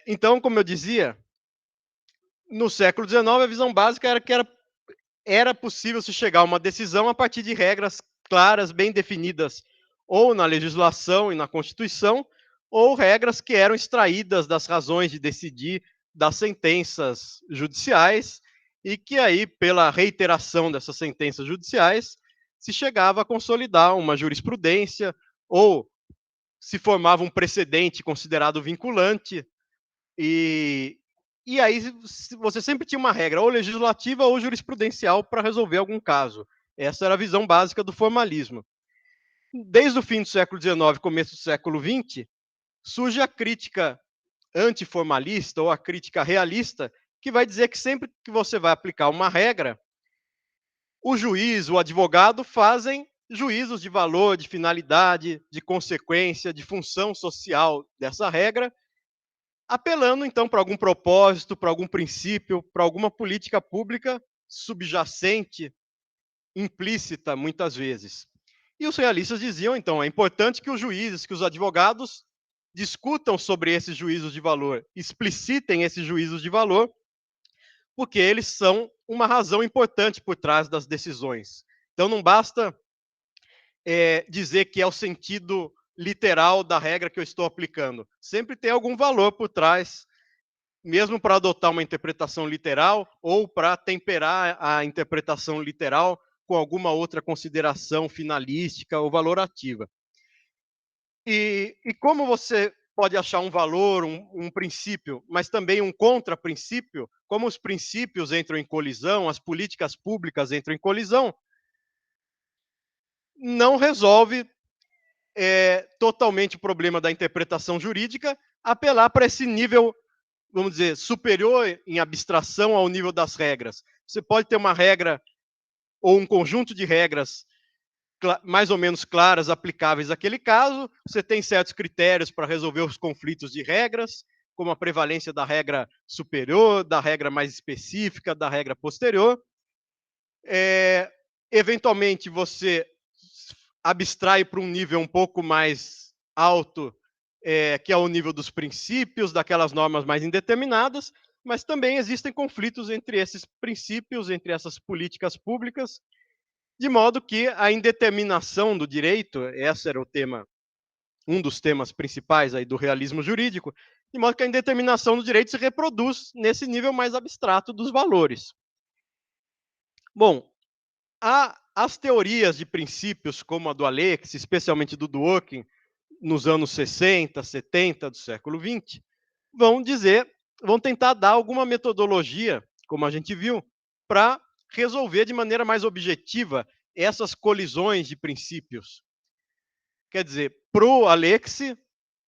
Então, como eu dizia, no século XIX, a visão básica era que era possível se chegar a uma decisão a partir de regras claras, bem definidas, ou na legislação e na Constituição, ou regras que eram extraídas das razões de decidir das sentenças judiciais, e que aí, pela reiteração dessas sentenças judiciais, se chegava a consolidar uma jurisprudência, ou se formava um precedente considerado vinculante, e, e aí você sempre tinha uma regra, ou legislativa ou jurisprudencial, para resolver algum caso. Essa era a visão básica do formalismo. Desde o fim do século XIX, começo do século XX, surge a crítica antiformalista ou a crítica realista, que vai dizer que sempre que você vai aplicar uma regra, o juiz, o advogado fazem juízos de valor, de finalidade, de consequência, de função social dessa regra, apelando então para algum propósito, para algum princípio, para alguma política pública subjacente, implícita, muitas vezes. E os realistas diziam, então, é importante que os juízes, que os advogados discutam sobre esses juízos de valor, explicitem esses juízos de valor, porque eles são uma razão importante por trás das decisões. Então, não basta dizer que é o sentido literal da regra que eu estou aplicando. Sempre tem algum valor por trás, mesmo para adotar uma interpretação literal ou para temperar a interpretação literal com alguma outra consideração finalística ou valorativa. E como você pode achar um valor, um princípio, mas também um contraprincípio, como os princípios entram em colisão, as políticas públicas entram em colisão, não resolve totalmente o problema da interpretação jurídica, apelar para esse nível, vamos dizer, superior em abstração ao nível das regras. Você pode ter uma regra ou um conjunto de regras mais ou menos claras, aplicáveis àquele caso, você tem certos critérios para resolver os conflitos de regras, como a prevalência da regra superior, da regra mais específica, da regra posterior. Eventualmente, você abstrai para um nível um pouco mais alto, que é o nível dos princípios, daquelas normas mais indeterminadas, mas também existem conflitos entre esses princípios, entre essas políticas públicas, de modo que a indeterminação do direito, esse era o tema, um dos temas principais aí do realismo jurídico, de modo que a indeterminação do direito se reproduz nesse nível mais abstrato dos valores. Bom, as teorias de princípios, como a do Alex, especialmente do Dworkin, nos anos 60, 70 do século XX, vão tentar dar alguma metodologia, como a gente viu, para resolver de maneira mais objetiva essas colisões de princípios. Quer dizer, para o Alex,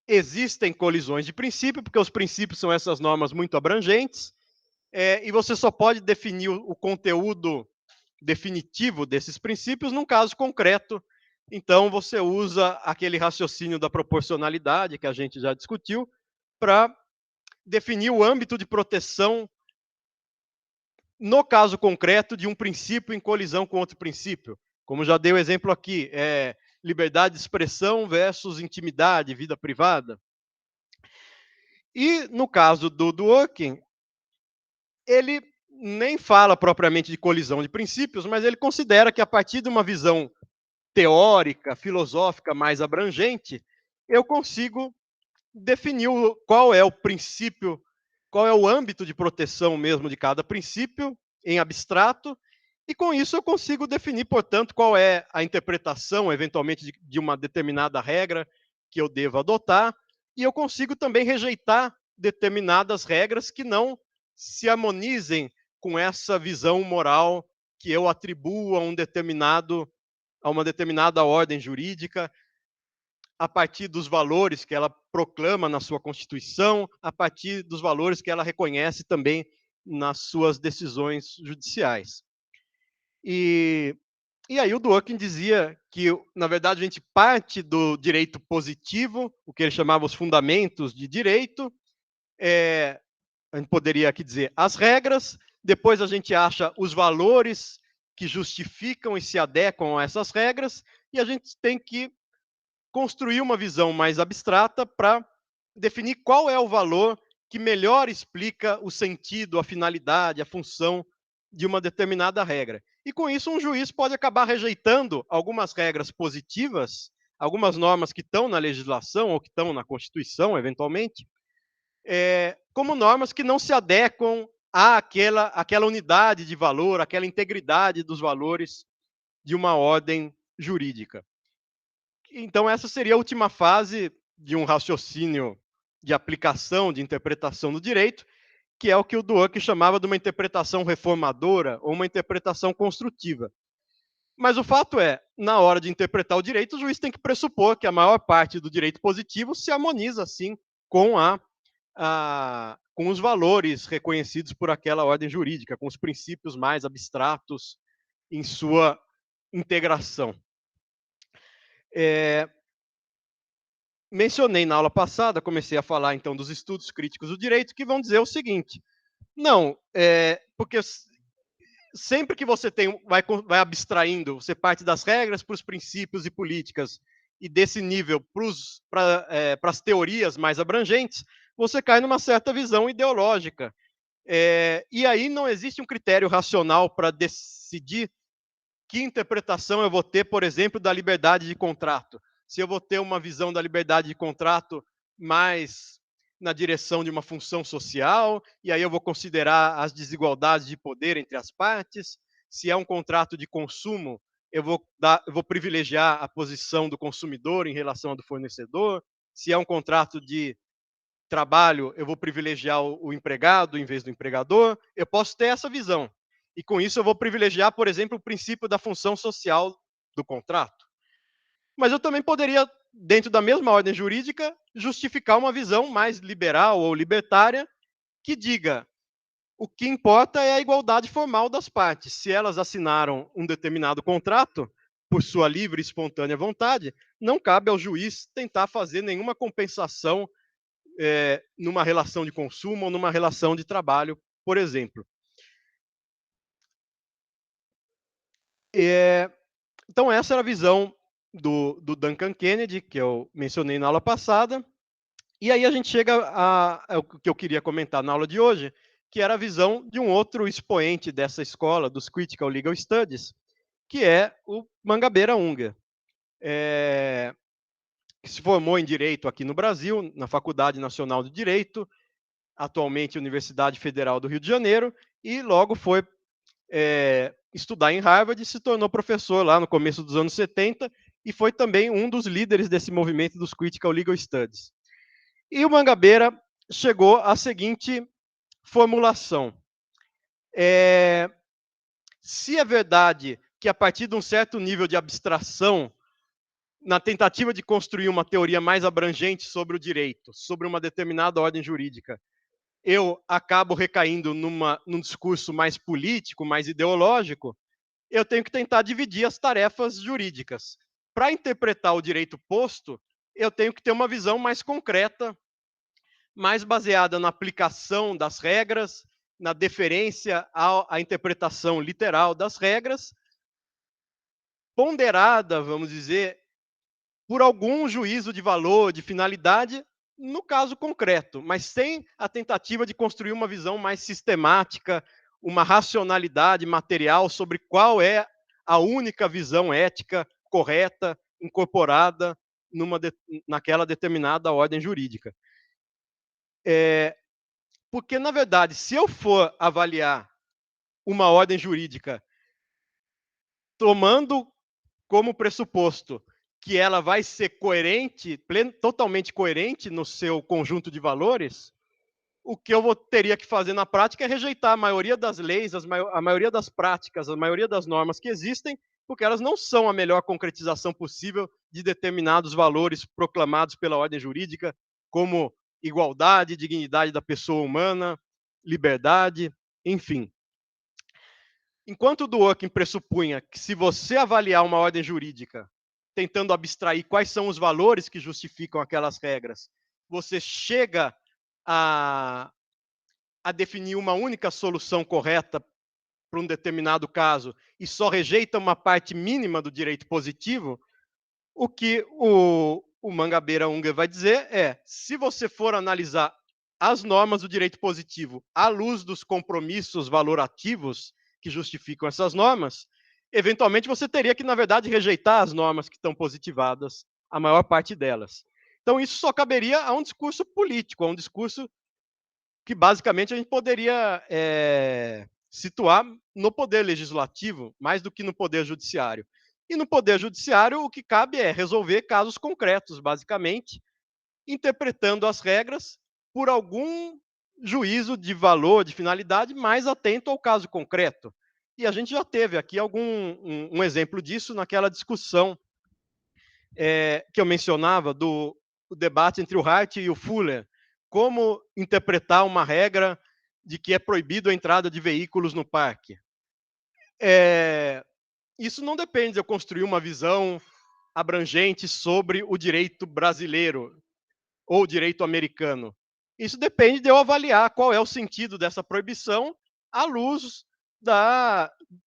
existem colisões de princípio, porque os princípios são essas normas muito abrangentes, e você só pode definir o conteúdo definitivo desses princípios num caso concreto. Então, você usa aquele raciocínio da proporcionalidade, que a gente já discutiu, para definir o âmbito de proteção no caso concreto de um princípio em colisão com outro princípio. Como já dei o exemplo aqui, liberdade de expressão versus intimidade, vida privada. E no caso do Dworkin, ele nem fala propriamente de colisão de princípios, mas ele considera que a partir de uma visão teórica, filosófica mais abrangente, eu consigo definir qual é o princípio, qual é o âmbito de proteção mesmo de cada princípio, em abstrato, e com isso eu consigo definir, portanto, qual é a interpretação, eventualmente, de uma determinada regra que eu devo adotar, e eu consigo também rejeitar determinadas regras que não se harmonizem com essa visão moral que eu atribuo a uma determinada ordem jurídica, a partir dos valores que ela proclama na sua Constituição, a partir dos valores que ela reconhece também nas suas decisões judiciais. E aí o Dworkin dizia que, na verdade, a gente parte do direito positivo, o que ele chamava os fundamentos de direito, a gente poderia aqui dizer as regras, depois a gente acha os valores que justificam e se adequam a essas regras, e a gente tem que construir uma visão mais abstrata para definir qual é o valor que melhor explica o sentido, a finalidade, a função de uma determinada regra. E com isso, um juiz pode acabar rejeitando algumas regras positivas, algumas normas que estão na legislação ou que estão na Constituição, eventualmente, como normas que não se adequam àquela unidade de valor, àquela integridade dos valores de uma ordem jurídica. Então, essa seria a última fase de um raciocínio de aplicação, de interpretação do direito, que é o que o Dworkin chamava de uma interpretação reformadora ou uma interpretação construtiva. Mas o fato é, na hora de interpretar o direito, o juiz tem que pressupor que a maior parte do direito positivo se harmoniza, sim, com com os valores reconhecidos por aquela ordem jurídica, com os princípios mais abstratos em sua integração. Mencionei na aula passada, comecei a falar então dos estudos críticos do direito, que vão dizer o seguinte: não, porque sempre que você vai abstraindo, você parte das regras para os princípios e políticas, e desse nível para as teorias mais abrangentes, você cai numa certa visão ideológica. E aí não existe um critério racional para decidir que interpretação eu vou ter, por exemplo, da liberdade de contrato. Se eu vou ter uma visão da liberdade de contrato mais na direção de uma função social, e aí eu vou considerar as desigualdades de poder entre as partes. Se é um contrato de consumo, eu vou privilegiar a posição do consumidor em relação à do fornecedor. Se é um contrato de trabalho, eu vou privilegiar o empregado em vez do empregador. Eu posso ter essa visão. E com isso eu vou privilegiar, por exemplo, o princípio da função social do contrato. Mas eu também poderia, dentro da mesma ordem jurídica, justificar uma visão mais liberal ou libertária que diga: o que importa é a igualdade formal das partes. Se elas assinaram um determinado contrato, por sua livre e espontânea vontade, não cabe ao juiz tentar fazer nenhuma compensação numa relação de consumo ou numa relação de trabalho, por exemplo. Então, essa era a visão do Duncan Kennedy, que eu mencionei na aula passada. E aí a gente chega ao que eu queria comentar na aula de hoje, que era a visão de um outro expoente dessa escola, dos Critical Legal Studies, que é o Mangabeira Unger, que se formou em Direito aqui no Brasil, na Faculdade Nacional de Direito, atualmente Universidade Federal do Rio de Janeiro, e logo foi estudar em Harvard e se tornou professor lá no começo dos anos 70 e foi também um dos líderes desse movimento dos Critical Legal Studies. E o Mangabeira chegou à seguinte formulação: se é verdade que a partir de um certo nível de abstração, na tentativa de construir uma teoria mais abrangente sobre o direito, sobre uma determinada ordem jurídica, eu acabo recaindo num discurso mais político, mais ideológico, eu tenho que tentar dividir as tarefas jurídicas. Para interpretar o direito posto, eu tenho que ter uma visão mais concreta, mais baseada na aplicação das regras, na deferência à interpretação literal das regras, ponderada, vamos dizer, por algum juízo de valor, de finalidade, no caso concreto, mas sem a tentativa de construir uma visão mais sistemática, uma racionalidade material sobre qual é a única visão ética correta, incorporada naquela determinada ordem jurídica. Porque, na verdade, se eu for avaliar uma ordem jurídica tomando como pressuposto que ela vai ser coerente, totalmente coerente no seu conjunto de valores, o que eu teria que fazer na prática é rejeitar a maioria das leis, a maioria das práticas, a maioria das normas que existem, porque elas não são a melhor concretização possível de determinados valores proclamados pela ordem jurídica, como igualdade, dignidade da pessoa humana, liberdade, enfim. Enquanto o Dworkin pressupunha que se você avaliar uma ordem jurídica tentando abstrair quais são os valores que justificam aquelas regras, você chega a definir uma única solução correta para um determinado caso e só rejeita uma parte mínima do direito positivo, o que o Mangabeira Unger vai dizer é: se você for analisar as normas do direito positivo à luz dos compromissos valorativos que justificam essas normas, eventualmente você teria que, na verdade, rejeitar as normas que estão positivadas, a maior parte delas. Então, isso só caberia a um discurso político, a um discurso que, basicamente, a gente poderia situar no poder legislativo, mais do que no poder judiciário. E no poder judiciário, o que cabe é resolver casos concretos, basicamente, interpretando as regras por algum juízo de valor, de finalidade, mais atento ao caso concreto. E a gente já teve aqui um exemplo disso naquela discussão que eu mencionava do debate entre o Hart e o Fuller, como interpretar uma regra de que é proibido a entrada de veículos no parque. Isso não depende de eu construir uma visão abrangente sobre o direito brasileiro ou direito americano. Isso depende de eu avaliar qual é o sentido dessa proibição à luz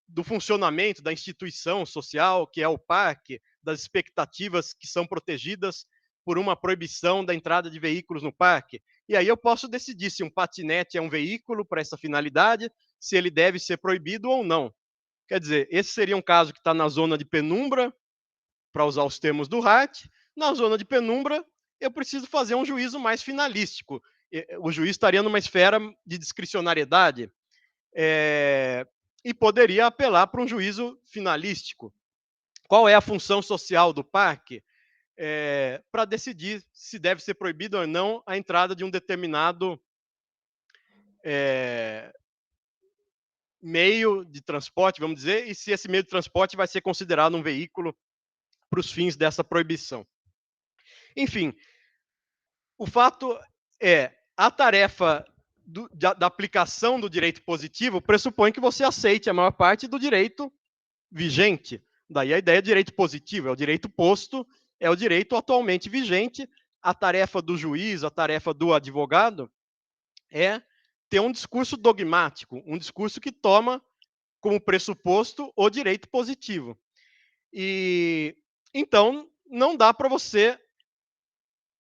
do funcionamento da instituição social, que é o parque, das expectativas que são protegidas por uma proibição da entrada de veículos no parque. E aí eu posso decidir se um patinete é um veículo para essa finalidade, se ele deve ser proibido ou não. Quer dizer, esse seria um caso que está na zona de penumbra, para usar os termos do Hart. Na zona de penumbra, eu preciso fazer um juízo mais finalístico. O juiz estaria numa esfera de discricionariedade e poderia apelar para um juízo finalístico. Qual é a função social do parque? Para decidir se deve ser proibido ou não a entrada de um determinado meio de transporte, vamos dizer, e se esse meio de transporte vai ser considerado um veículo para os fins dessa proibição. Enfim, o fato é, a tarefa da aplicação do direito positivo pressupõe que você aceite a maior parte do direito vigente. Daí a ideia de direito positivo, é o direito posto, é o direito atualmente vigente. A tarefa do juiz, a tarefa do advogado é ter um discurso dogmático, um discurso que toma como pressuposto o direito positivo. E então não dá para você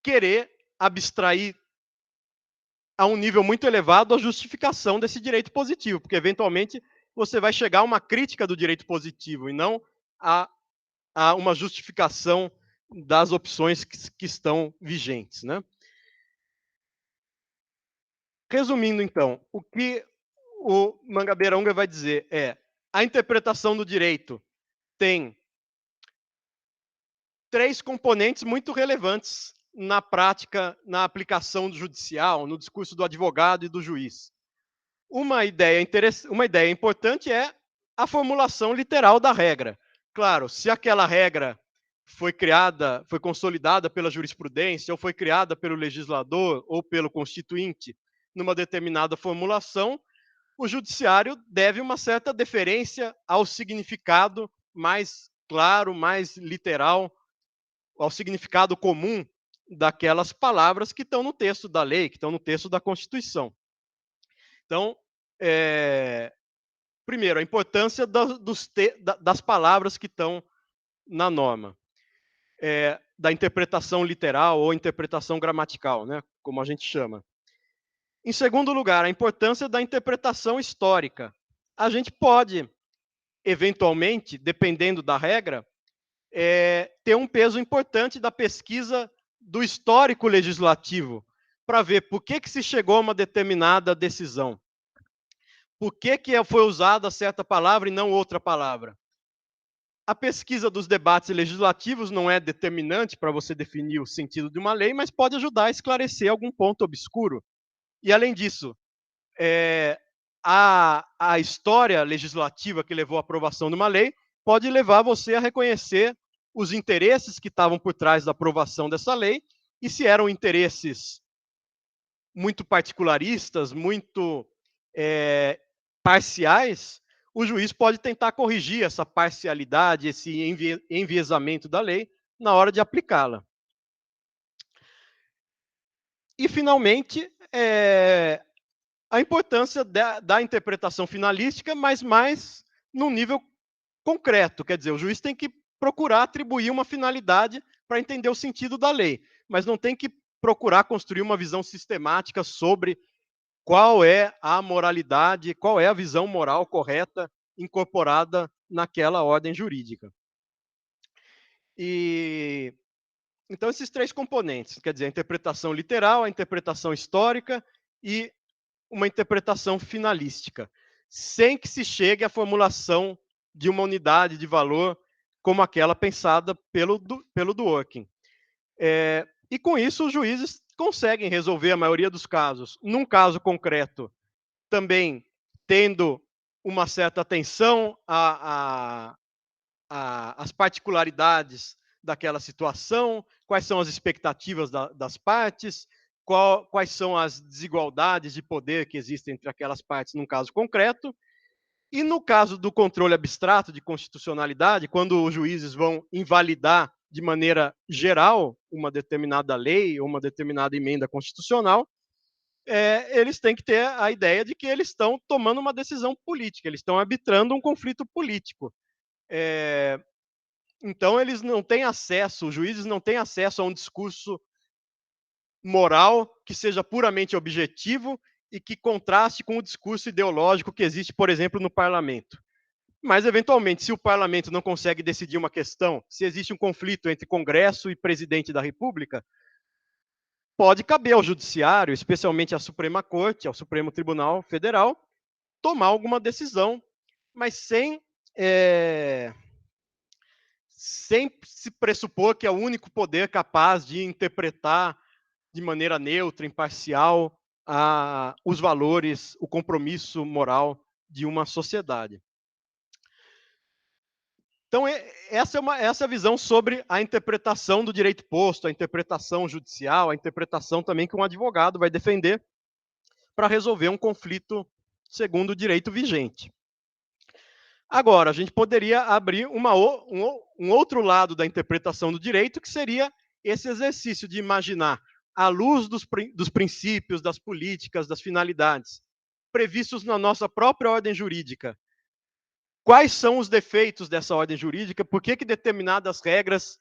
querer abstrair a um nível muito elevado a justificação desse direito positivo, porque eventualmente você vai chegar a uma crítica do direito positivo e não a uma justificação das opções que estão vigentes, né? Resumindo, então, o que o Mangabeira Unger vai dizer é: a interpretação do direito tem três componentes muito relevantes na prática, na aplicação judicial, no discurso do advogado e do juiz. Uma ideia importante é a formulação literal da regra. Claro, se aquela regra foi criada, foi consolidada pela jurisprudência, ou foi criada pelo legislador ou pelo constituinte numa determinada formulação, o judiciário deve uma certa deferência ao significado mais claro, mais literal, ao significado comum daquelas palavras que estão no texto da lei, que estão no texto da Constituição. Então, primeiro, a importância das palavras que estão na norma, da interpretação literal ou interpretação gramatical, né, como a gente chama. Em segundo lugar, a importância da interpretação histórica. A gente pode, eventualmente, dependendo da regra, ter um peso importante da pesquisa do histórico legislativo, para ver por que se chegou a uma determinada decisão. Por que foi usada certa palavra e não outra palavra? A pesquisa dos debates legislativos não é determinante para você definir o sentido de uma lei, mas pode ajudar a esclarecer algum ponto obscuro. E, além disso, a história legislativa que levou à aprovação de uma lei pode levar você a reconhecer os interesses que estavam por trás da aprovação dessa lei, e se eram interesses muito particularistas, muito parciais, o juiz pode tentar corrigir essa parcialidade, esse enviesamento da lei na hora de aplicá-la. E, finalmente, a importância da interpretação finalística, mas mais num nível concreto. Quer dizer, o juiz tem que procurar atribuir uma finalidade para entender o sentido da lei, mas não tem que procurar construir uma visão sistemática sobre qual é a moralidade, qual é a visão moral correta incorporada naquela ordem jurídica. E então esses três componentes, quer dizer, a interpretação literal, a interpretação histórica e uma interpretação finalística, sem que se chegue à formulação de uma unidade de valor como aquela pensada pelo Dworkin. E com isso os juízes conseguem resolver a maioria dos casos. Num caso concreto, também tendo uma certa atenção às particularidades daquela situação, quais são as expectativas das partes, quais são as desigualdades de poder que existem entre aquelas partes num caso concreto. E no caso do controle abstrato de constitucionalidade, quando os juízes vão invalidar de maneira geral uma determinada lei ou uma determinada emenda constitucional, eles têm que ter a ideia de que eles estão tomando uma decisão política, eles estão arbitrando um conflito político. Então, eles não têm acesso, os juízes não têm acesso a um discurso moral que seja puramente objetivo e que contraste com o discurso ideológico que existe, por exemplo, no parlamento. Mas, eventualmente, se o parlamento não consegue decidir uma questão, se existe um conflito entre Congresso e presidente da República, pode caber ao Judiciário, especialmente à Suprema Corte, ao Supremo Tribunal Federal, tomar alguma decisão, mas sem se pressupor que é o único poder capaz de interpretar de maneira neutra, imparcial, os valores, o compromisso moral de uma sociedade. Então, essa é a visão sobre a interpretação do direito posto, a interpretação judicial, a interpretação também que um advogado vai defender para resolver um conflito segundo o direito vigente. Agora, a gente poderia abrir um outro lado da interpretação do direito, que seria esse exercício de imaginar, à luz dos princípios, das políticas, das finalidades, previstos na nossa própria ordem jurídica, quais são os defeitos dessa ordem jurídica, por que determinadas regras,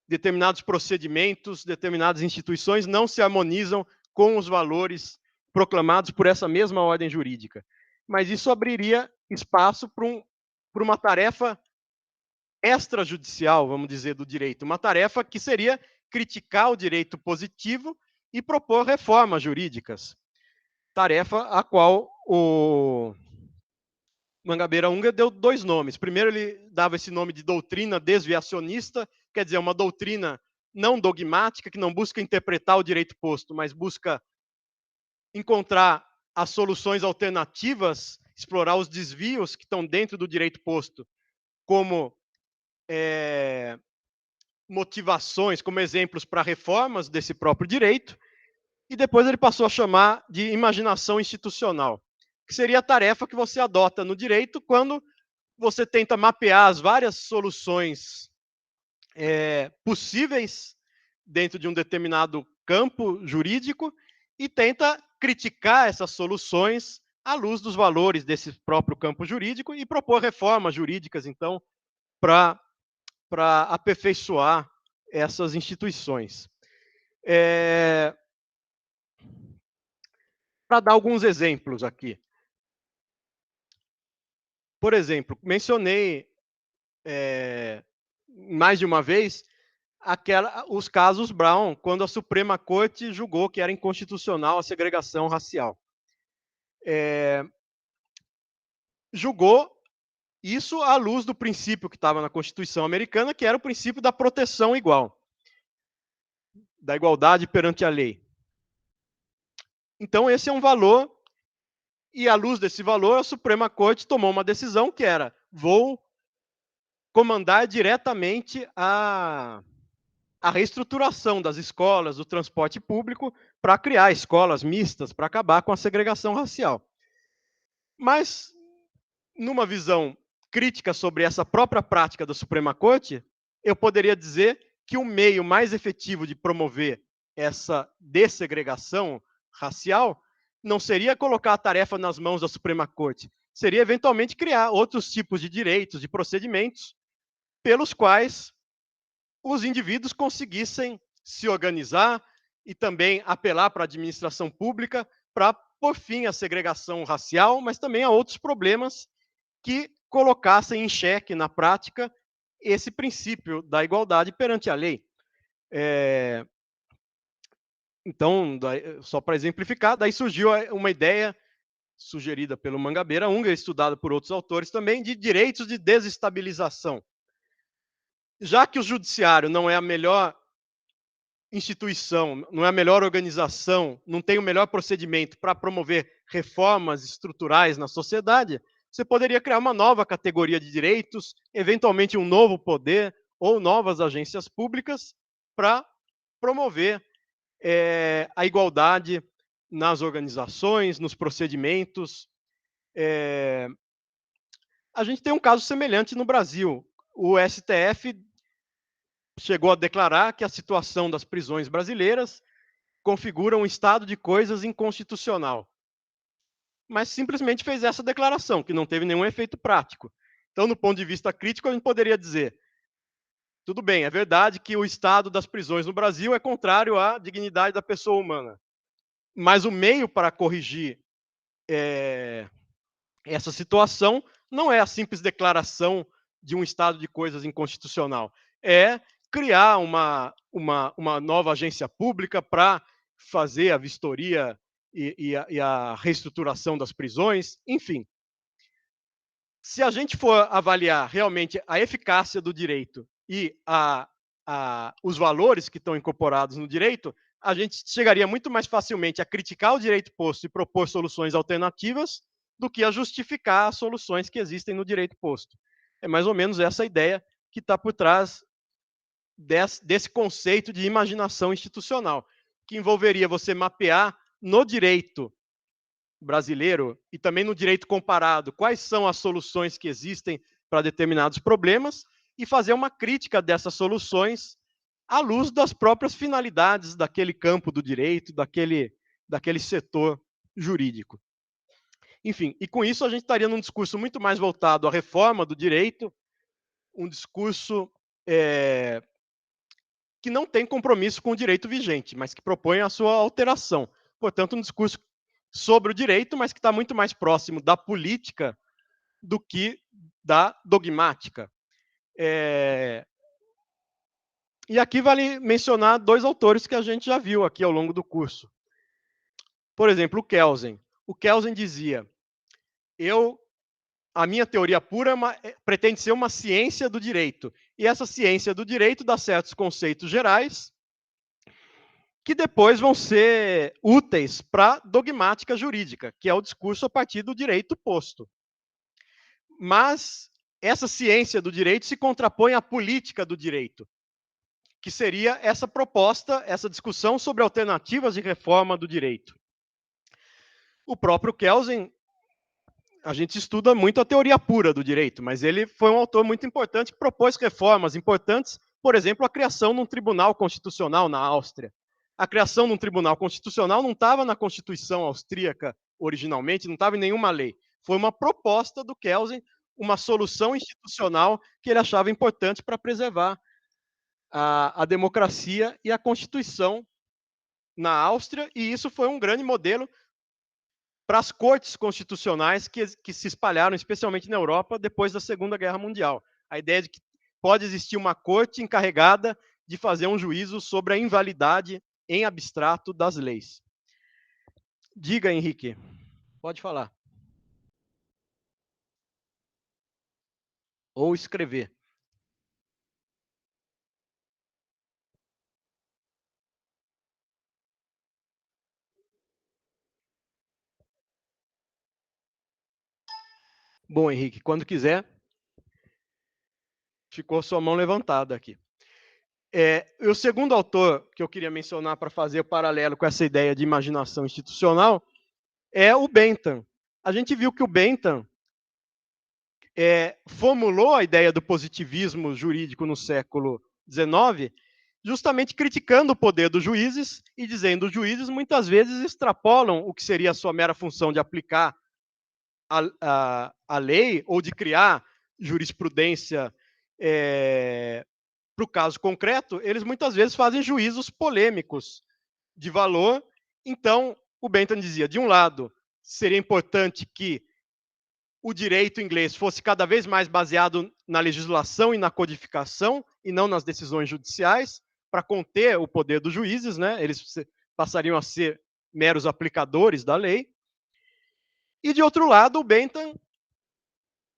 determinados procedimentos, determinadas instituições não se harmonizam com os valores proclamados por essa mesma ordem jurídica. Mas isso abriria espaço para uma tarefa extrajudicial, vamos dizer, do direito, uma tarefa que seria criticar o direito positivo e propor reformas jurídicas, tarefa a qual o Mangabeira Unger deu dois nomes. Primeiro, ele dava esse nome de doutrina desviacionista, quer dizer, uma doutrina não dogmática, que não busca interpretar o direito posto, mas busca encontrar as soluções alternativas, explorar os desvios que estão dentro do direito posto, como motivações, como exemplos para reformas desse próprio direito, e depois ele passou a chamar de imaginação institucional, que seria a tarefa que você adota no direito quando você tenta mapear as várias soluções possíveis dentro de um determinado campo jurídico e tenta criticar essas soluções à luz dos valores desse próprio campo jurídico e propor reformas jurídicas, então, para aperfeiçoar essas instituições. Para dar alguns exemplos aqui. Por exemplo, mencionei mais de uma vez os casos Brown, quando a Suprema Corte julgou que era inconstitucional a segregação racial. Julgou isso à luz do princípio que estava na Constituição americana, que era o princípio da proteção igual, da igualdade perante a lei. Então, esse é um valor, e à luz desse valor, a Suprema Corte tomou uma decisão que era: vou comandar diretamente a reestruturação das escolas, do transporte público, para criar escolas mistas, para acabar com a segregação racial. Mas, numa visão crítica sobre essa própria prática da Suprema Corte, eu poderia dizer que o meio mais efetivo de promover essa dessegregação racial não seria colocar a tarefa nas mãos da Suprema Corte, seria eventualmente criar outros tipos de direitos, de procedimentos, pelos quais os indivíduos conseguissem se organizar e também apelar para a administração pública para por fim à segregação racial, mas também a outros problemas que colocassem em xeque, na prática, esse princípio da igualdade perante a lei. Então, só para exemplificar, daí surgiu uma ideia sugerida pelo Mangabeira Unger, estudada por outros autores também, de direitos de desestabilização. Já que o judiciário não é a melhor instituição, não é a melhor organização, não tem o melhor procedimento para promover reformas estruturais na sociedade, você poderia criar uma nova categoria de direitos, eventualmente um novo poder ou novas agências públicas para promover a igualdade nas organizações, nos procedimentos. A gente tem um caso semelhante no Brasil. O STF chegou a declarar que a situação das prisões brasileiras configura um estado de coisas inconstitucional. Mas simplesmente fez essa declaração, que não teve nenhum efeito prático. Então, no ponto de vista crítico, a gente poderia dizer: tudo bem, é verdade que o estado das prisões no Brasil é contrário à dignidade da pessoa humana, mas o meio para corrigir essa situação não é a simples declaração de um estado de coisas inconstitucional, é criar uma nova agência pública para fazer a vistoria e a reestruturação das prisões, enfim. Se a gente for avaliar realmente a eficácia do direito e os valores que estão incorporados no direito, a gente chegaria muito mais facilmente a criticar o direito posto e propor soluções alternativas do que a justificar as soluções que existem no direito posto. É mais ou menos essa ideia que está por trás desse conceito de imaginação institucional, que envolveria você mapear no direito brasileiro e também no direito comparado quais são as soluções que existem para determinados problemas e fazer uma crítica dessas soluções à luz das próprias finalidades daquele campo do direito, daquele setor jurídico. Enfim, e com isso a gente estaria num discurso muito mais voltado à reforma do direito, um discurso que não tem compromisso com o direito vigente, mas que propõe a sua alteração. Portanto, um discurso sobre o direito, mas que está muito mais próximo da política do que da dogmática. E aqui vale mencionar dois autores que a gente já viu aqui ao longo do curso. Por exemplo, o Kelsen. O Kelsen dizia: a minha teoria pura pretende ser uma ciência do direito. E essa ciência do direito dá certos conceitos gerais que depois vão ser úteis para dogmática jurídica, que é o discurso a partir do direito posto. Mas essa ciência do direito se contrapõe à política do direito, que seria essa proposta, essa discussão sobre alternativas de reforma do direito. O próprio Kelsen, a gente estuda muito a teoria pura do direito, mas ele foi um autor muito importante que propôs reformas importantes, por exemplo, a criação de um tribunal constitucional na Áustria. A criação de um tribunal constitucional não estava na Constituição austríaca originalmente, não estava em nenhuma lei. Foi uma proposta do Kelsen, uma solução institucional que ele achava importante para preservar a democracia e a Constituição na Áustria, e isso foi um grande modelo para as cortes constitucionais que se espalharam, especialmente na Europa, depois da Segunda Guerra Mundial. A ideia de que pode existir uma corte encarregada de fazer um juízo sobre a invalidade em abstrato das leis. Diga, Henrique. Pode falar. Ou escrever. Bom, Henrique, quando quiser, ficou sua mão levantada aqui. O segundo autor que eu queria mencionar para fazer o paralelo com essa ideia de imaginação institucional é o Bentham. A gente viu que o Bentham formulou a ideia do positivismo jurídico no século XIX, justamente criticando o poder dos juízes e dizendo que os juízes muitas vezes extrapolam o que seria a sua mera função de aplicar a lei ou de criar jurisprudência para o caso concreto, eles muitas vezes fazem juízos polêmicos de valor. Então, o Bentham dizia, de um lado, seria importante que o direito inglês fosse cada vez mais baseado na legislação e na codificação, e não nas decisões judiciais, para conter o poder dos juízes, né? Eles passariam a ser meros aplicadores da lei. E, de outro lado, o Bentham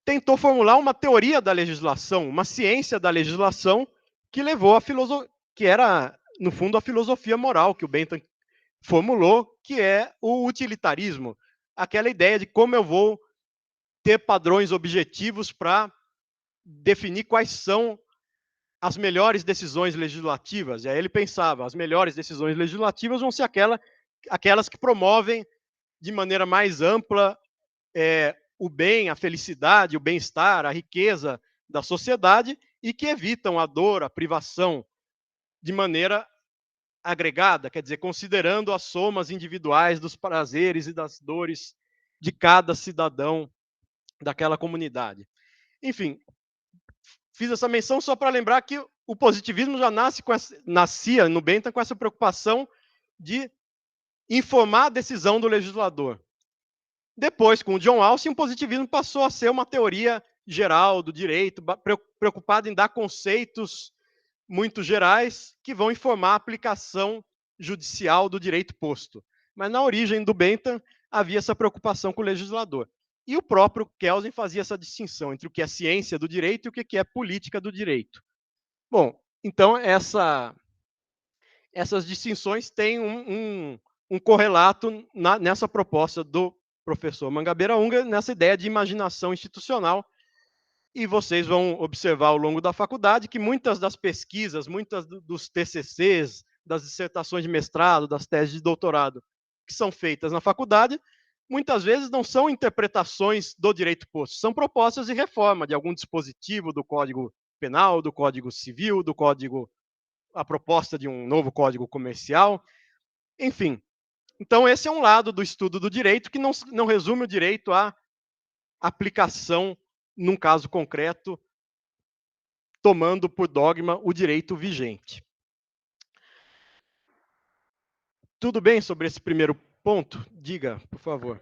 tentou formular uma teoria da legislação, uma ciência da legislação, que levou a filosofia, que era, no fundo, a filosofia moral que o Bentham formulou, que é o utilitarismo, aquela ideia de como eu vou ter padrões objetivos para definir quais são as melhores decisões legislativas. E aí ele pensava, as melhores decisões legislativas vão ser aquelas que promovem de maneira mais ampla o bem, a felicidade, o bem-estar, a riqueza da sociedade e que evitam a dor, a privação de maneira agregada, quer dizer, considerando as somas individuais dos prazeres e das dores de cada cidadão daquela comunidade. Enfim, fiz essa menção só para lembrar que o positivismo já nascia no Bentham com essa preocupação de informar a decisão do legislador. Depois, com o John Rawls, o positivismo passou a ser uma teoria geral do direito, preocupada em dar conceitos muito gerais que vão informar a aplicação judicial do direito posto. Mas na origem do Bentham havia essa preocupação com o legislador. E o próprio Kelsen fazia essa distinção entre o que é ciência do direito e o que é política do direito. Bom, então essas distinções têm um correlato nessa proposta do professor Mangabeira Unger, nessa ideia de imaginação institucional. E vocês vão observar ao longo da faculdade que muitas das pesquisas, muitas dos TCCs, das dissertações de mestrado, das teses de doutorado, que são feitas na faculdade, muitas vezes não são interpretações do direito posto, são propostas de reforma de algum dispositivo do Código Penal, do Código Civil, do Código, a proposta de um novo Código Comercial, enfim. Então, esse é um lado do estudo do direito que não resume o direito à aplicação num caso concreto, tomando por dogma o direito vigente. Tudo bem sobre esse primeiro ponto? Diga, por favor.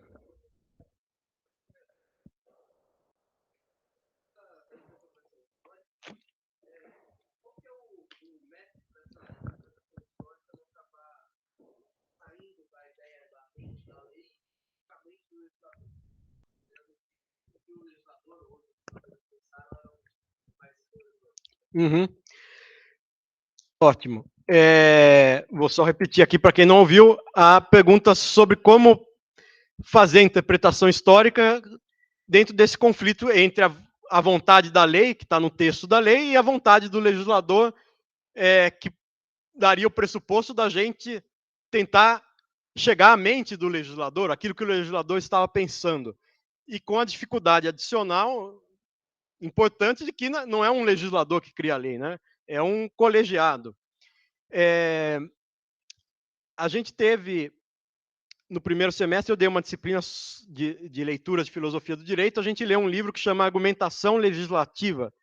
Uhum. Ótimo. Vou só repetir aqui para quem não ouviu a pergunta sobre como fazer a interpretação histórica dentro desse conflito entre a vontade da lei, que está no texto da lei, e a vontade do legislador, que daria o pressuposto da gente tentar chegar à mente do legislador, aquilo que o legislador estava pensando. E com a dificuldade adicional importante de que não é um legislador que cria a lei, né? É um colegiado. A gente teve, no primeiro semestre, eu dei uma disciplina de leitura de filosofia do direito, a gente leu um livro que chama Argumentação Legislativa,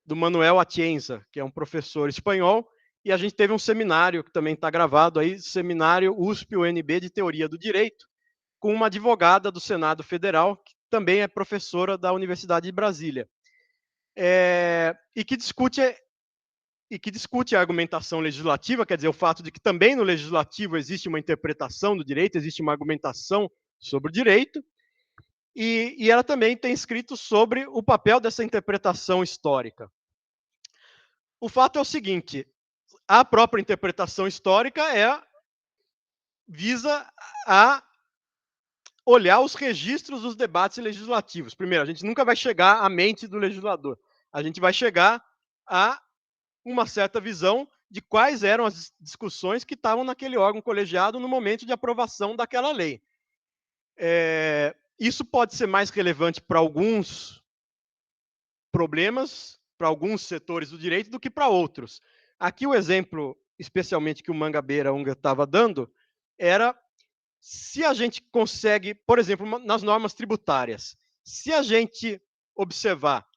do Manuel Atienza, que é um professor espanhol, e a gente teve um seminário, que também está gravado aí, seminário USP-UNB de Teoria do Direito, com uma advogada do Senado Federal, que também é professora da Universidade de Brasília, e que discute a argumentação legislativa, quer dizer, o fato de que também no legislativo existe uma interpretação do direito, existe uma argumentação sobre o direito, e ela também tem escrito sobre o papel dessa interpretação histórica. O fato é o seguinte, a própria interpretação histórica visa a olhar os registros dos debates legislativos. Primeiro, a gente nunca vai chegar à mente do legislador, a gente vai chegar a uma certa visão de quais eram as discussões que estavam naquele órgão colegiado no momento de aprovação daquela lei. Isso pode ser mais relevante para alguns problemas, para alguns setores do direito, do que para outros. Aqui o exemplo, especialmente que o Mangabeira Unger estava dando, era se a gente consegue, por exemplo, nas normas tributárias, se a gente observar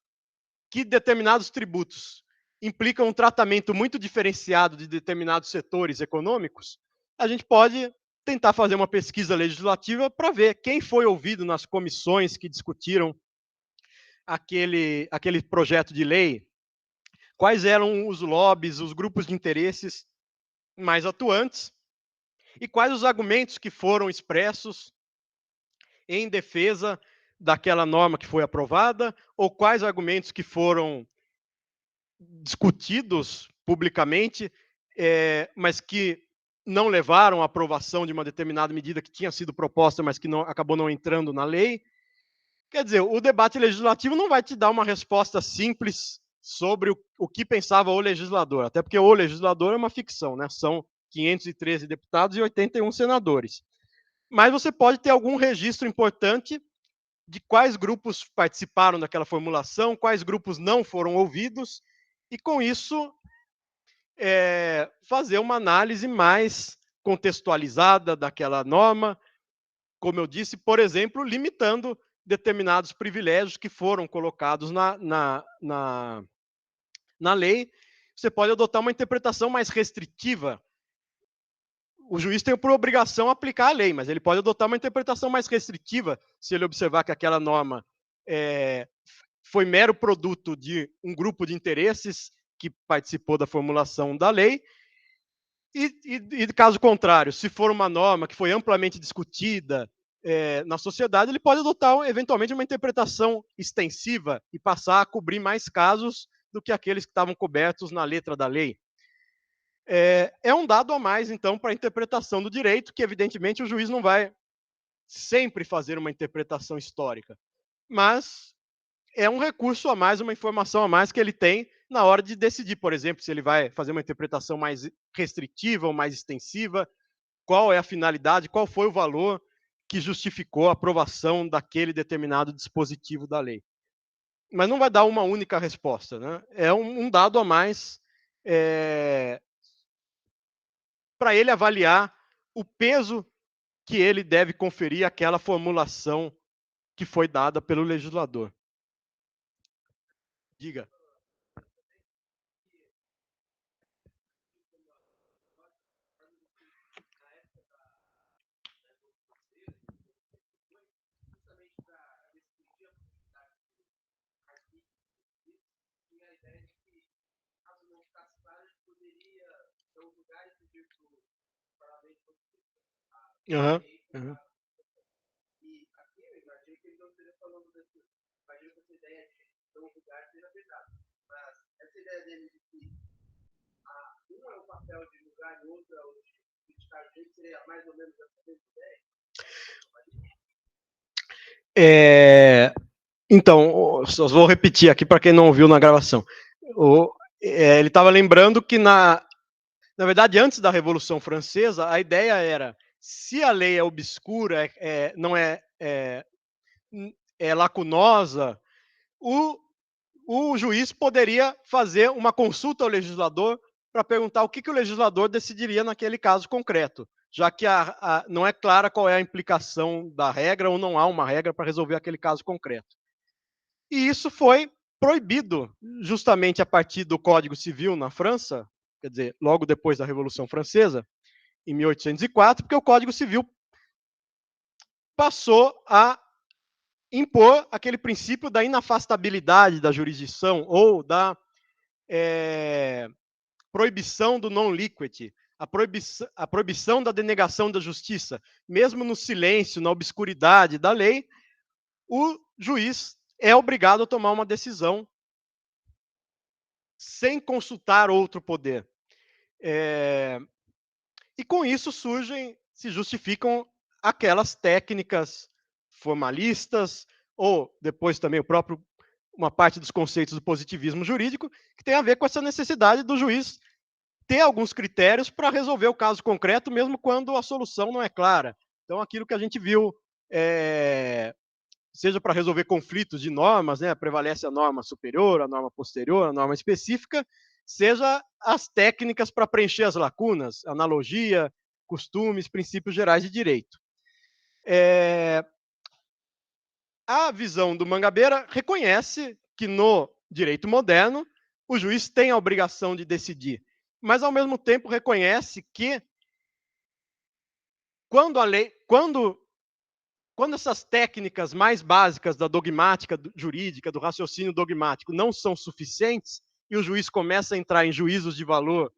que determinados tributos implicam um tratamento muito diferenciado de determinados setores econômicos, a gente pode tentar fazer uma pesquisa legislativa para ver quem foi ouvido nas comissões que discutiram aquele projeto de lei, quais eram os lobbies, os grupos de interesses mais atuantes e quais os argumentos que foram expressos em defesa daquela norma que foi aprovada, ou quais argumentos que foram discutidos publicamente, mas que não levaram à aprovação de uma determinada medida que tinha sido proposta, mas que não, acabou não entrando na lei. Quer dizer, o debate legislativo não vai te dar uma resposta simples sobre o que pensava o legislador, até porque o legislador é uma ficção, né? São 513 deputados e 81 senadores. Mas você pode ter algum registro importante de quais grupos participaram daquela formulação, quais grupos não foram ouvidos, e com isso fazer uma análise mais contextualizada daquela norma, como eu disse, por exemplo, limitando determinados privilégios que foram colocados na lei. Você pode adotar uma interpretação mais restritiva. O juiz tem por obrigação aplicar a lei, mas ele pode adotar uma interpretação mais restritiva se ele observar que aquela norma foi mero produto de um grupo de interesses que participou da formulação da lei. E caso contrário, se for uma norma que foi amplamente discutida na sociedade, ele pode adotar eventualmente uma interpretação extensiva e passar a cobrir mais casos do que aqueles que estavam cobertos na letra da lei. É um dado a mais, então, para a interpretação do direito, que evidentemente o juiz não vai sempre fazer uma interpretação histórica, mas é um recurso a mais, uma informação a mais que ele tem na hora de decidir, por exemplo, se ele vai fazer uma interpretação mais restritiva ou mais extensiva, qual é a finalidade, qual foi o valor que justificou a aprovação daquele determinado dispositivo da lei. Mas não vai dar uma única resposta, né? É um dado a mais para ele avaliar o peso que ele deve conferir àquela formulação que foi dada pelo legislador. Diga. Uhum, uhum. Então, só vou repetir aqui para quem não ouviu na gravação. Ele estava lembrando que, na verdade, antes da Revolução Francesa, a ideia era, se a lei é obscura, não é lacunosa, o juiz poderia fazer uma consulta ao legislador para perguntar o que o legislador decidiria naquele caso concreto, já que não é clara qual é a implicação da regra ou não há uma regra para resolver aquele caso concreto. E isso foi proibido justamente a partir do Código Civil na França, quer dizer, logo depois da Revolução Francesa, em 1804, porque o Código Civil passou a impor aquele princípio da inafastabilidade da jurisdição ou da proibição do non liquid, a proibição da denegação da justiça. Mesmo no silêncio, na obscuridade da lei, o juiz é obrigado a tomar uma decisão sem consultar outro poder. E com isso se justificam aquelas técnicas formalistas, ou depois também uma parte dos conceitos do positivismo jurídico, que tem a ver com essa necessidade do juiz ter alguns critérios para resolver o caso concreto, mesmo quando a solução não é clara. Então, aquilo que a gente viu, seja para resolver conflitos de normas, né, prevalece a norma superior, a norma posterior, a norma específica, seja as técnicas para preencher as lacunas, analogia, costumes, princípios gerais de direito. A visão do Mangabeira reconhece que no direito moderno o juiz tem a obrigação de decidir, mas ao mesmo tempo reconhece que quando a lei, quando essas técnicas mais básicas da dogmática jurídica, do raciocínio dogmático, não são suficientes, e o juiz começa a entrar em juízos de valor,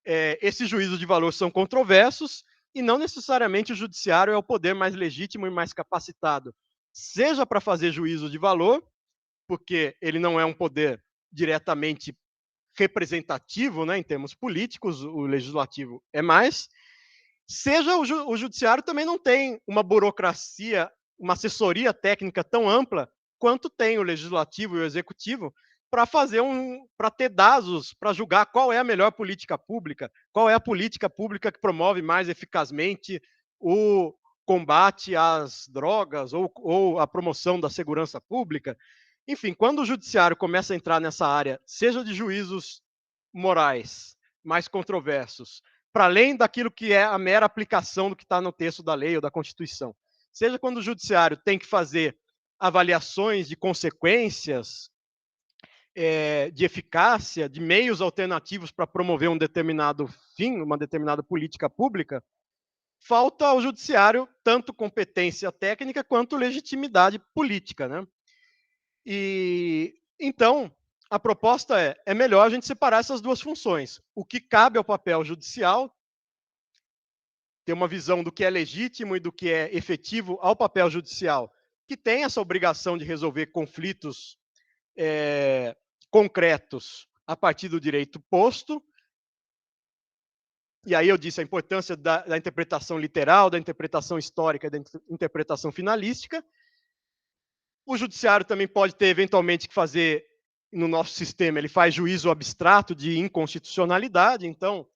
esses juízos de valor são controversos, e não necessariamente o judiciário é o poder mais legítimo e mais capacitado, seja para fazer juízo de valor, porque ele não é um poder diretamente representativo, né, em termos políticos, o legislativo é mais, seja o judiciário também não tem uma burocracia, uma assessoria técnica tão ampla quanto tem o legislativo e o executivo para ter dados para julgar qual é a melhor política pública, qual é a política pública que promove mais eficazmente o combate às drogas ou a promoção da segurança pública. Enfim, quando o judiciário começa a entrar nessa área, seja de juízos morais mais controversos, para além daquilo que é a mera aplicação do que está no texto da lei ou da Constituição. Seja quando o judiciário tem que fazer avaliações de consequências, de eficácia, de meios alternativos para promover um determinado fim, uma determinada política pública, falta ao judiciário tanto competência técnica quanto legitimidade política, né? E então a proposta é melhor a gente separar essas duas funções. O que cabe ao papel judicial, ter uma visão do que é legítimo e do que é efetivo ao papel judicial, que tem essa obrigação de resolver conflitos concretos a partir do direito posto. E aí eu disse a importância da interpretação literal, da interpretação histórica, da interpretação finalística. O judiciário também pode ter, eventualmente, que fazer, no nosso sistema, ele faz juízo abstrato de inconstitucionalidade, então,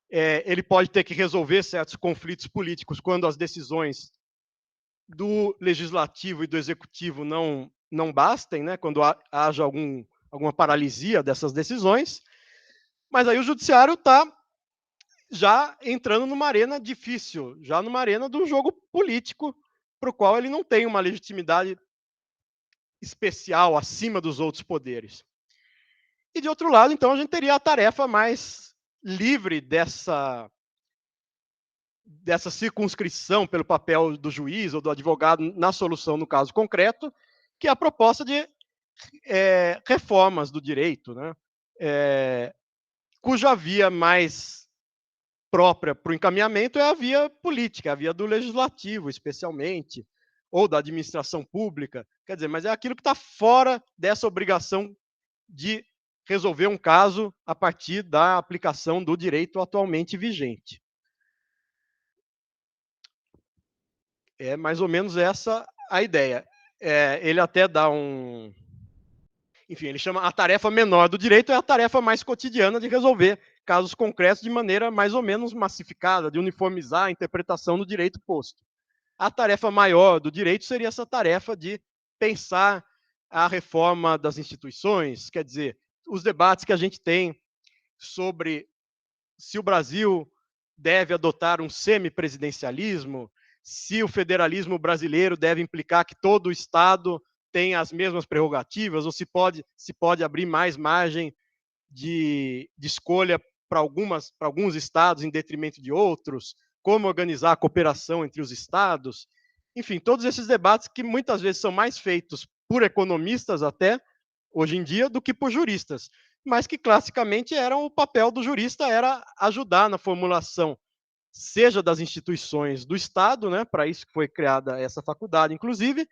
ele pode ter que resolver certos conflitos políticos quando as decisões do legislativo e do executivo não bastem, né, quando haja alguma paralisia dessas decisões, mas aí o judiciário está já entrando numa arena difícil, já numa arena do jogo político, para o qual ele não tem uma legitimidade especial acima dos outros poderes. E, de outro lado, então, a gente teria a tarefa mais livre dessa circunscrição pelo papel do juiz ou do advogado na solução no caso concreto, que é a proposta de reformas do direito, né? Cuja via mais própria para o encaminhamento é a via política, a via do legislativo, especialmente, ou da administração pública. Quer dizer, mas é aquilo que está fora dessa obrigação de resolver um caso a partir da aplicação do direito atualmente vigente. É mais ou menos essa a ideia. Ele até dá um... Enfim, ele chama a tarefa menor do direito é a tarefa mais cotidiana de resolver casos concretos de maneira mais ou menos massificada, de uniformizar a interpretação do direito posto. A tarefa maior do direito seria essa tarefa de pensar a reforma das instituições, quer dizer, os debates que a gente tem sobre se o Brasil deve adotar um semipresidencialismo, se o federalismo brasileiro deve implicar que todo o Estado tem as mesmas prerrogativas, ou se pode abrir mais margem de escolha para alguns estados em detrimento de outros, como organizar a cooperação entre os estados. Enfim, todos esses debates que muitas vezes são mais feitos por economistas até, hoje em dia, do que por juristas, mas que classicamente o papel do jurista era ajudar na formulação, seja das instituições do Estado, né, para isso que foi criada essa faculdade, inclusive,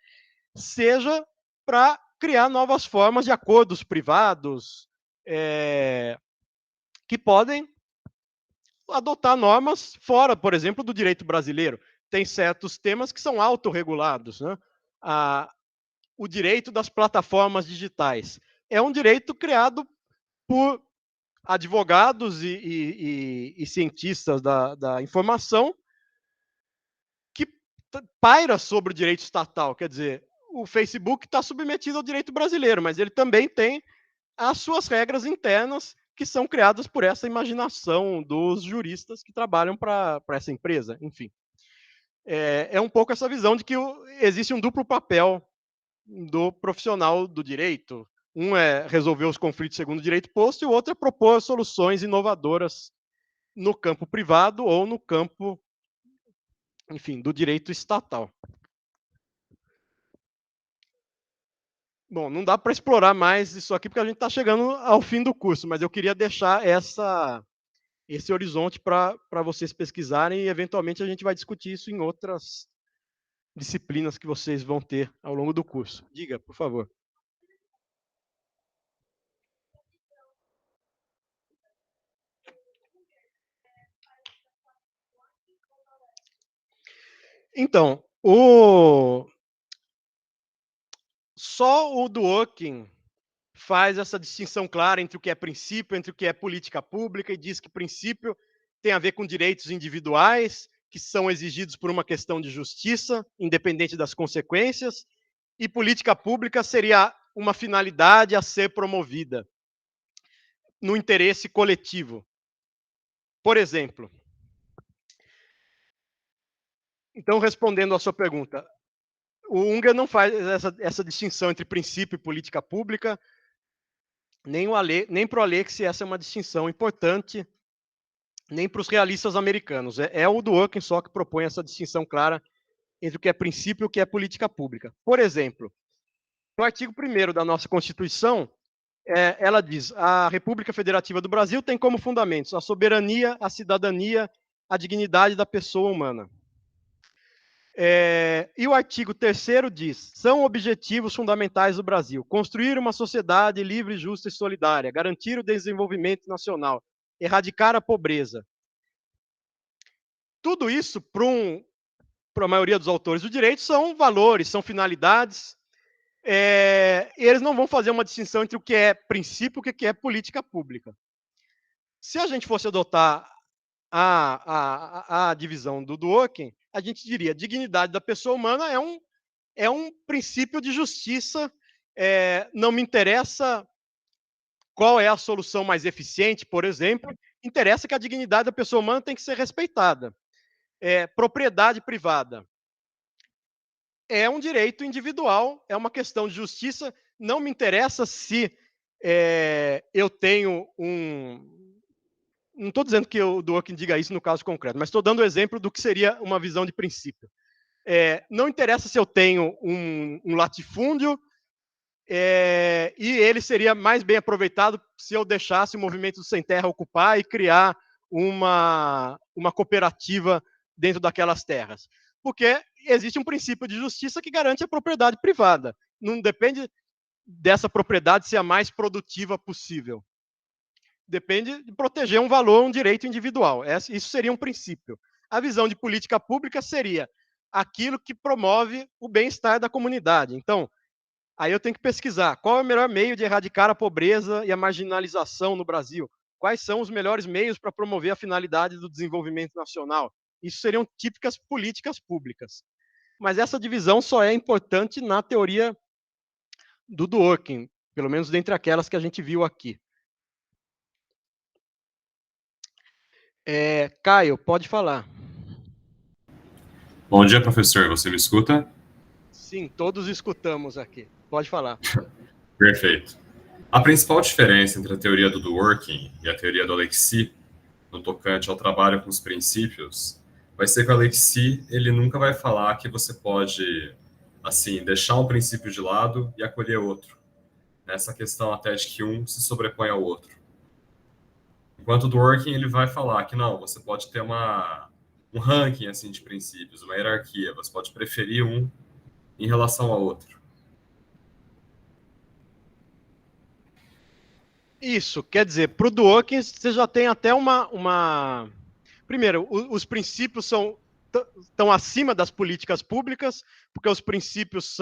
seja para criar novas formas de acordos privados, que podem adotar normas fora, por exemplo, do direito brasileiro. Tem certos temas que são autorregulados, né? O direito das plataformas digitais é um direito criado por advogados e cientistas da informação que paira sobre o direito estatal. Quer dizer, o Facebook está submetido ao direito brasileiro, mas ele também tem as suas regras internas que são criadas por essa imaginação dos juristas que trabalham para essa empresa. Enfim, é um pouco essa visão de que existe um duplo papel do profissional do direito, Um é resolver os conflitos segundo o direito posto, e o outro é propor soluções inovadoras no campo privado ou no campo, enfim, do direito estatal. Bom, não dá para explorar mais isso aqui, porque a gente está chegando ao fim do curso, mas eu queria deixar esse horizonte para vocês pesquisarem, e eventualmente a gente vai discutir isso em outras disciplinas que vocês vão ter ao longo do curso. Diga, por favor. Então, só o Dworkin faz essa distinção clara entre o que é princípio, entre o que é política pública, e diz que princípio tem a ver com direitos individuais, que são exigidos por uma questão de justiça, independente das consequências, e política pública seria uma finalidade a ser promovida no interesse coletivo. Por exemplo, então, respondendo à sua pergunta, o Unger não faz essa distinção entre princípio e política pública, nem para o Alexis essa é uma distinção importante, nem para os realistas americanos. É o Dworkin só que propõe essa distinção clara entre o que é princípio e o que é política pública. Por exemplo, no artigo 1º da nossa Constituição, ela diz: a República Federativa do Brasil tem como fundamentos a soberania, a cidadania, a dignidade da pessoa humana. E o artigo 3º diz: são objetivos fundamentais do Brasil construir uma sociedade livre, justa e solidária, garantir o desenvolvimento nacional, erradicar a pobreza. Tudo isso, para a maioria dos autores do direito, são valores, são finalidades. Eles não vão fazer uma distinção entre o que é princípio e o que é política pública. Se a gente fosse adotar a divisão do Dworkin, a gente diria: a dignidade da pessoa humana é um princípio de justiça. Não me interessa qual é a solução mais eficiente, por exemplo, interessa que a dignidade da pessoa humana tem que ser respeitada. Propriedade privada é um direito individual, é uma questão de justiça. Não me interessa se eu tenho não estou dizendo que o Dworkin diga isso no caso concreto, mas estou dando o exemplo do que seria uma visão de princípio. Não interessa se eu tenho um latifúndio, e ele seria mais bem aproveitado se eu deixasse o movimento do Sem Terra ocupar e criar uma cooperativa dentro daquelas terras. Porque existe um princípio de justiça que garante a propriedade privada. Não depende dessa propriedade ser a mais produtiva possível. Depende de proteger um valor, um direito individual. Isso seria um princípio. A visão de política pública seria aquilo que promove o bem-estar da comunidade. Então, aí eu tenho que pesquisar qual é o melhor meio de erradicar a pobreza e a marginalização no Brasil. Quais são os melhores meios para promover a finalidade do desenvolvimento nacional? Isso seriam típicas políticas públicas. Mas essa divisão só é importante na teoria do Dworkin, pelo menos dentre aquelas que a gente viu aqui. Caio, pode falar. Bom dia, professor. Você me escuta? Sim, todos escutamos aqui. Pode falar. Perfeito. A principal diferença entre a teoria do Dworkin e a teoria do Alexis, no tocante ao trabalho com os princípios, vai ser que o Alexis ele nunca vai falar que você pode, assim, deixar um princípio de lado e acolher outro. Nessa questão até de que um se sobrepõe ao outro. Enquanto o Dworkin ele vai falar que não, você pode ter um ranking assim de princípios, uma hierarquia. Você pode preferir um em relação ao outro. Isso, quer dizer, para o Dworkin você já tem até uma... Primeiro, os princípios estão acima das políticas públicas, porque os princípios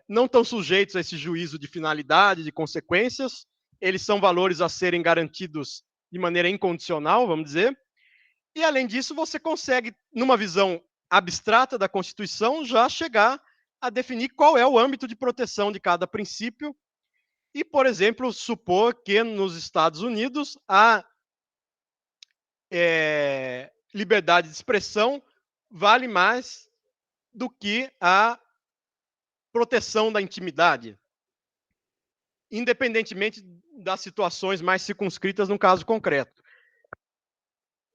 não estão sujeitos a esse juízo de finalidade, de consequências. Eles são valores a serem garantidos de maneira incondicional, vamos dizer. E, além disso, você consegue, numa visão abstrata da Constituição, já chegar a definir qual é o âmbito de proteção de cada princípio e, por exemplo, supor que nos Estados Unidos a liberdade de expressão vale mais do que a proteção da intimidade. independentemente das situações mais circunscritas no caso concreto.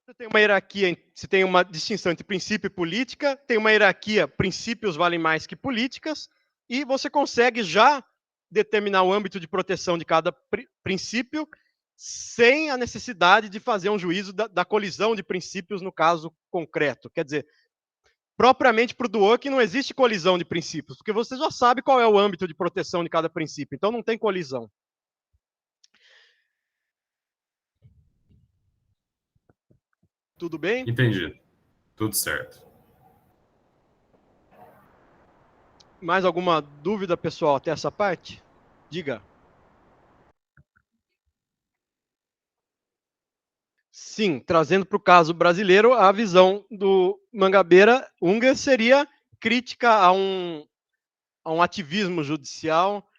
Você tem uma hierarquia, você tem uma distinção entre princípio e política, tem uma hierarquia, princípios valem mais que políticas, e você consegue já determinar o âmbito de proteção de cada princípio sem a necessidade de fazer um juízo da colisão de princípios no caso concreto. Quer dizer, propriamente para o Dworkin não existe colisão de princípios, porque você já sabe qual é o âmbito de proteção de cada princípio, então não tem colisão. Tudo bem? Entendi. Tudo certo. Mais alguma dúvida, pessoal, até essa parte? Diga. Sim, trazendo para o caso brasileiro, a visão do Mangabeira Unger seria crítica a um ativismo judicial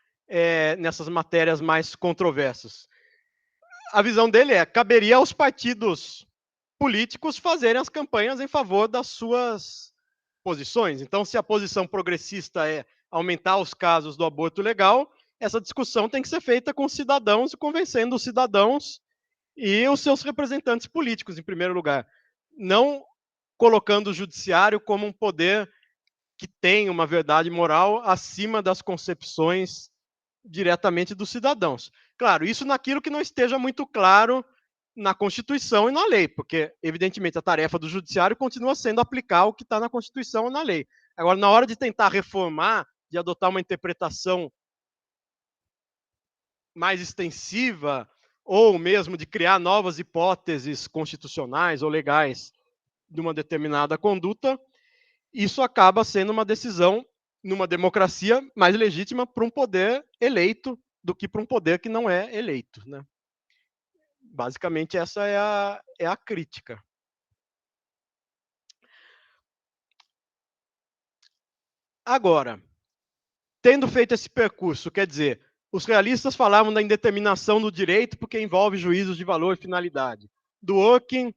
nessas matérias mais controversas. A visão dele caberia aos partidos políticos fazerem as campanhas em favor das suas posições. Então, se a posição progressista é aumentar os casos do aborto legal, essa discussão tem que ser feita com os cidadãos e convencendo os cidadãos e os seus representantes políticos, em primeiro lugar. Não colocando o judiciário como um poder que tem uma verdade moral acima das concepções diretamente dos cidadãos. Claro, isso naquilo que não esteja muito claro na Constituição e na lei, porque, evidentemente, a tarefa do judiciário continua sendo aplicar o que está na Constituição ou na lei. Agora, na hora de tentar reformar, de adotar uma interpretação mais extensiva, ou mesmo de criar novas hipóteses constitucionais ou legais de uma determinada conduta, isso acaba sendo uma decisão, numa democracia, mais legítima para um poder eleito do que para um poder que não é eleito, né? Basicamente, essa é a crítica. Agora, tendo feito esse percurso, quer dizer, os realistas falavam da indeterminação do direito porque envolve juízos de valor e finalidade. Dworkin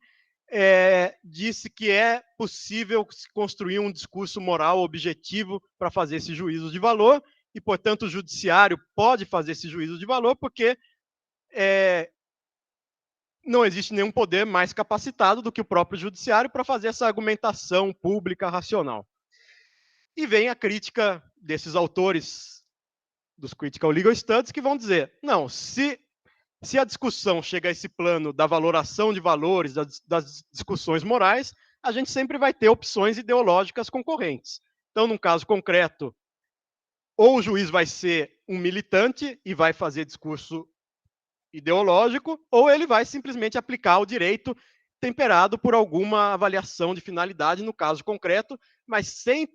disse que é possível construir um discurso moral objetivo para fazer esse juízo de valor e, portanto, o judiciário pode fazer esse juízo de valor porque não existe nenhum poder mais capacitado do que o próprio judiciário para fazer essa argumentação pública racional. E vem a crítica desses autores dos Critical Legal Studies que vão dizer, não, se a discussão chega a esse plano da valoração de valores, das discussões morais, a gente sempre vai ter opções ideológicas concorrentes. Então, num caso concreto, ou o juiz vai ser um militante e vai fazer discurso ideológico, ou ele vai simplesmente aplicar o direito temperado por alguma avaliação de finalidade no caso concreto, mas sem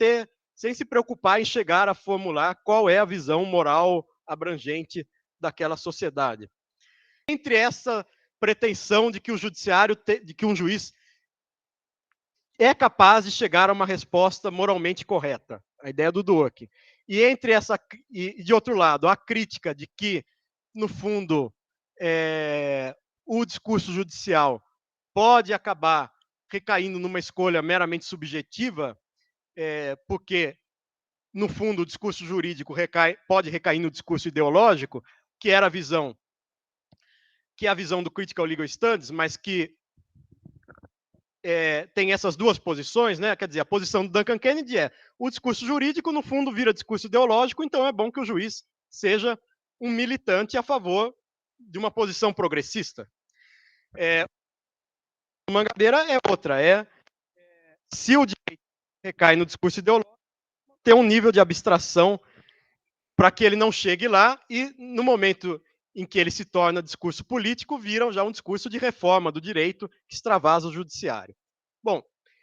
se preocupar em chegar a formular qual é a visão moral abrangente daquela sociedade. Entre essa pretensão de que o judiciário, de que um juiz é capaz de chegar a uma resposta moralmente correta, a ideia do Dworkin, e de outro lado, a crítica de que, no fundo, o discurso judicial pode acabar recaindo numa escolha meramente subjetiva, porque, no fundo, o discurso jurídico pode recair no discurso ideológico, que era a visão do Critical Legal Studies, mas que tem essas duas posições, né? Quer dizer, a posição do Duncan Kennedy o discurso jurídico, no fundo, vira discurso ideológico, então é bom que o juiz seja um militante a favor de uma posição progressista. A Mangabeira é outra, se o direito recai no discurso ideológico, tem um nível de abstração para que ele não chegue lá e, no momento em que ele se torna discurso político, viram já um discurso de reforma do direito que extravasa o judiciário. Bom,